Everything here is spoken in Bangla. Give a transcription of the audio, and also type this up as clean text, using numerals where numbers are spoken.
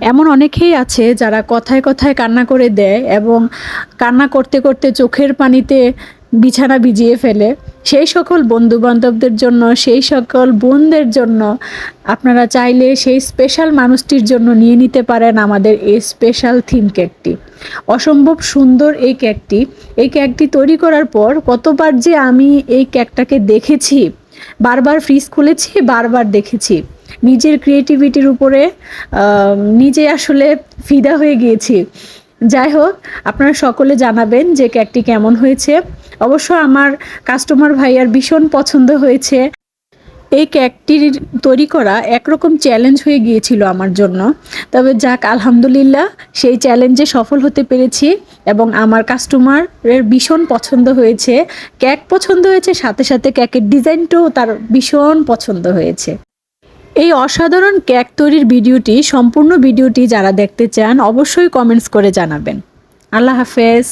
এমন অনেকেই আছে যারা কথায় কথায় কান্না করে দেয় এবং কান্না করতে করতে চোখের পানিতে বিছানা ভিজিয়ে ফেলে। সেই সকল বন্ধু বান্ধবদের জন্য, সেই সকল বোনদের জন্য আপনারা চাইলে সেই স্পেশাল মানুষটির জন্য নিয়ে নিতে পারেন আমাদের এই স্পেশাল থিম কেকটি। অসম্ভব সুন্দর এই কেকটি। এই কেকটি তৈরি করার পর কতবার যে আমি এই কেকটাকে দেখেছি, বারবার ফ্রিজ খুলেছি, বারবার দেখেছি। নিজের ক্রিয়েটিভিটির উপরে নিজে আসলে ফিদা হয়ে গিয়েছি। যাই হোক, আপনারা সকলে জানাবেন যে কেকটি কেমন হয়েছে। অবশ্য আমার কাস্টমার ভাইয়ার ভীষণ পছন্দ হয়েছে। এই কেকটির তৈরি করা একরকম চ্যালেঞ্জ হয়ে গিয়েছিল আমার জন্য। তবে যাক, আলহামদুলিল্লাহ সেই চ্যালেঞ্জে সফল হতে পেরেছি এবং আমার কাস্টমারের ভীষণ পছন্দ হয়েছে। কেক পছন্দ হয়েছে, সাথে সাথে কেকের ডিজাইনটাও তার ভীষণ পছন্দ হয়েছে। এই অসাধারণ কেক তৈরির ভিডিওটি, সম্পূর্ণ ভিডিওটি যারা দেখতে চান অবশ্যই কমেন্টস করে জানাবেন। আল্লাহ হাফেজ।